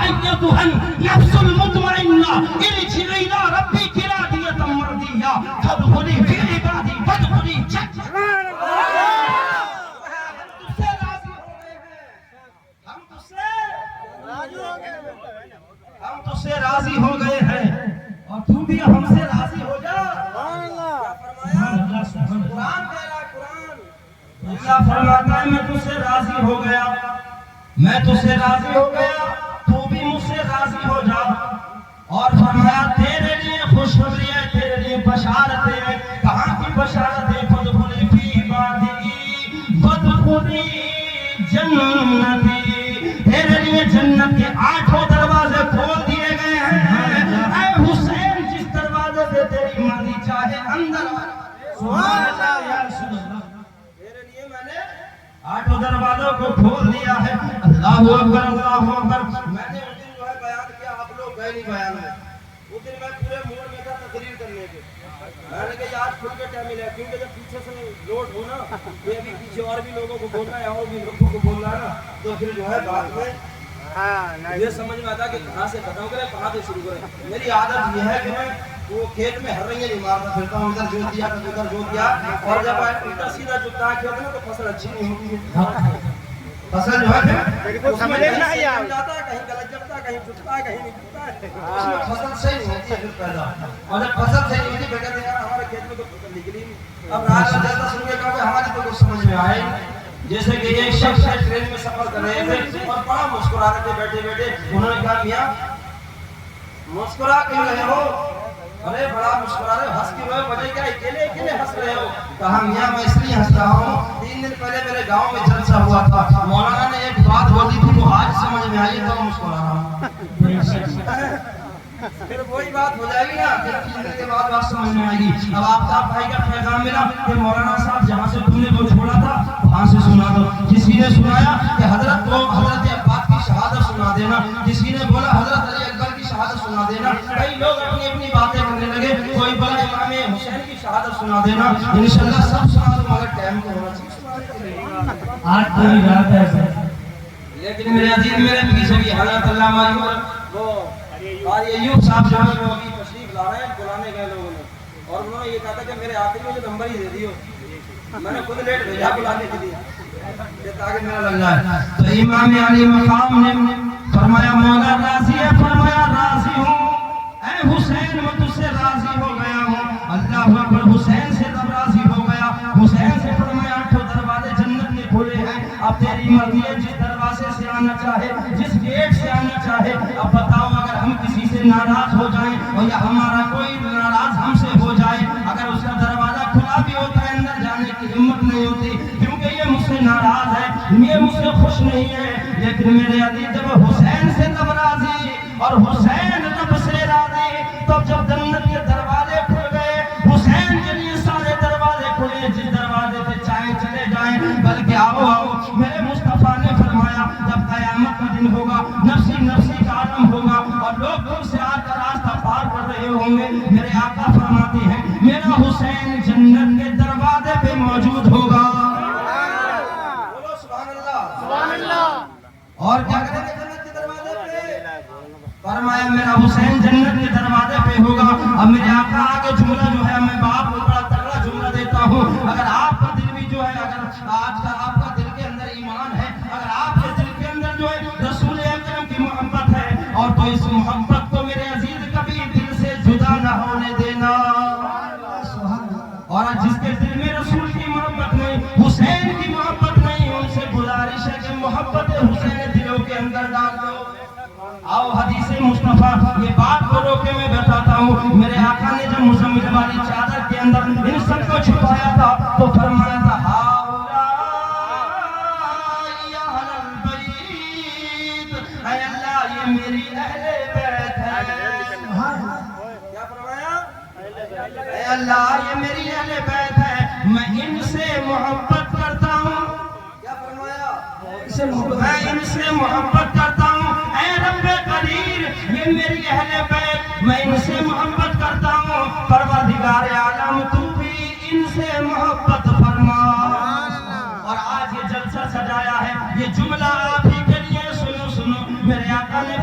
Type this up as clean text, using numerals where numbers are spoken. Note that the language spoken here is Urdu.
أيتها النفس المطمئنة ارجعي إلى ربك راضية مرضية فادخلي في عبادي فادخلي جنة. ہم تو سے راضی ہو گئے ہیں اور تو بھی ہم سے راضی ہو جا. اللہ فرماتا ہے میں تجھ سے راضی ہو گیا, میں تجھ سے راضی ہو گیا, تو بھی مجھ سے راضی ہو جا. اور فرمایا تیرے لیے خوشخبری ہے, تیرے لیے بشارتیں ہیں. کہاں کی بشارتیں؟ فادخلی فی عبادی فادخلی جنتی. تیرے لیے جنت کے 8 دروازے کھول دیے گئے ہیں. اے حسین جس دروازے سے تیری مرضی چاہے اندر آ. سبحان اللہ یا رسول اللہ, تیرے لیے میں نے 8 دروازوں کو کھول دیا ہے. اللہ اکبر اللہ اکبر. میں نے اس دن جو ہے بیان کیا, آپ لوگ گئے نہیں بیان میں. اس دن میں پورے موڑ میں تھا تقریر کرنے کے. میں نے کہا آج کھل کے ٹائم ملا, کیونکہ جب پیچھے سے لوڈ ہو نا, یہ بھی پیچھے اور بھی لوگوں کو بولنا ہے اور بھی لوگوں کو بولنا ہے نا, تو پھر جو ہے بعد میں یہ سمجھ میں آتا کہ کہاں سے ختم کریں کہاں سے شروع کریں. میری عادت یہ ہے کہ میں وہ کھیت میں ہر رنگیں نہیں مارتا پھرتا ہوں, ادھر جو دیا ادھر جو دیا, اور جب الٹا سیدھا جھکتا ہے کھیت میں تو فصل اچھی نہیں ہوتی ہے. فصل جو ہے اس میں کہیں صحیح جاتا ہے, کہیں غلط جاتا ہے, کہیں جھکتا ہے, کہیں نہیں جھکتا ہے, اس میں فصل صحیح نہیں ہوتی ہے پھر پیدا. اور جب فصل صحیح نہیں ہوتی بیٹا یار ہمارے کھیت میں تو فصل نکلی نہیں. اب رات میں جیسا سن کے کہا کہ ہماری تو کچھ سمجھ میں آئے. جیسے کہ ایک شخص ہے ٹرین میں سفر کر رہے تھے اور بڑا مسکرا رہے تھے بیٹھے بیٹھے. انہوں نے کہا میاں مسکرا کیوں رہے ہو؟ ارے بڑا مسکرا رہے ہو, ہنس کیوں رہے ہو, وجہ کیا اکیلے اکیلے ہنس رہے ہو؟ کہا میاں میں اس لیے ہنس رہا ہوں, 3 دن پہلے میرے گاؤں میں جلسہ ہوا تھا, مولانا نے ایک بات بولی تھی وہ آج سمجھ میں آئی تو مسکرا رہا ہوں. پھر وہی بات ہو جائے گی نا, پھر 3 دن کے بعد بات سمجھ میں آئے گی. اب آفتاب بھائی کا پیغام ملا کہ مولانا صاحب جہاں سے تم نے وہ چھوڑا تھا وہاں سے سنا دو. کسی نے سنایا کہ حضرت کو حضرت عباس کی شہادت سنا دینا, کسی نے بولا حضرت علی اکبر کی شہادت سنا دینا. کئی لوگ اپنی اپنی باتیں کرنے لگے, کوئی بولا امام حسین کی شہادت سنا دینا. انشاءاللہ سب سنا دو مگر ٹائم تو ہونا چاہیے. آج پوری رات ہے لیکن میرے عزیز میرے پیچھے بھی حضرت علامہ وہ قاری ایوب صاحب جو ہے وہ ابھی تشریف لا رہے ہیں, بلانے گئے لوگوں نے, اور انہوں نے یہ کہا تھا کہ میرے آخری میں جو نمبر ہی دے دیو. میں نے خود لیٹ بھیجا بلانے کے لیے تاکہ میرا لگ جائے. تو امام علی مقام نے فرمایا مولا راضی ہے, فرمایا راضی ہوں اے حسین میں تجھ سے راضی ہو گیا ہوں. اللہ اکبر. حسین سے تب راضی ہو گیا. حسین سے فرمایا 8 دروازے جنت نے کھولے ہیں, اب تیری مرضی ہے جس دروازے سے آنا چاہے, جس گیٹ سے آنا چاہے. اب بتاؤ اگر ہم کسی سے ناراض ہو جائیں اور یا ہمارا کوئی ناراض ہم سے ہو جائے, اگر اس کا دروازہ کھلا بھی ہوتا ہے اندر جانے کی ہمت نہیں ہوتی کیونکہ یہ مجھ سے ناراض ہے, یہ مجھ سے خوش نہیں ہے. لیکن میرے عزیز جب حسین سے تب راضی اور حسین رب سے راضی, تب جب جنت کے دروازے کھل گئے حسین کے لیے سارے دروازے کھلے, جس دروازے سے چاہے چلے جائیں. بلکہ آؤ آؤ میرے مصطفیٰ نے فرمایا جب قیامت کا دن ہوگا نفسی نفسی کا عالم ہوگا اور لوگ دور سے آ کر راستہ پار کر رہے ہوں گے, میرے آقا فرماتے ہیں میرا حسین جنت کے دروازے پہ موجود ہوگا. بولو سبحان اللہ سبحان اللہ. اور کیا کریں گے جنت کے دروازے پہ؟ فرمایا میرا حسین جنت کے دروازے پہ ہوگا. اب میرے آقا آگے جملہ جو ہے میں باپ کو بڑا تگڑا جملہ دیتا ہوں, اگر آپ کا دل بھی جو ہے, اگر آج کا آپ کا دل کے اندر ایمان ہے, اگر آپ کے دل کے اندر جو ہے رسول اکرم کی محبت ہے, اور تو اس محبت کو میرے عزیز کبھی دل سے جدا نہ ہونے دینا. اور جس کے دل میں رسول کی محبت نہیں, حسین کی محبت نہیں, ان سے گزارش ہے کہ محبت حسین دلوں کے اندر ڈال دو. آؤ حدیث مصطفیٰ یہ بات کو روکے میں بتاتا ہوں. میرے آقا نے جب مزمل والی چادر کے اندر ان سب کو چھپایا تھا تو فرمایا تھا اے اللہ یہ میری اہل بیت ہے. کیا فرمایا؟ اے اللہ یہ میری اہل بیت ہے, میں ان سے محبت کرتا ہوں. کیا فرمایا؟ میں ان سے محبت کرتا ہوں. اے رب قدیر یہ میری اہل بیت, میں ان سے محبت کرتا ہوں. پروردگار عالم تو بھی ان سے محبت فرما. اور آج یہ جلسہ سجایا ہے, یہ جملہ آپ ہی کے لیے سنو سنو. میرے آقا نے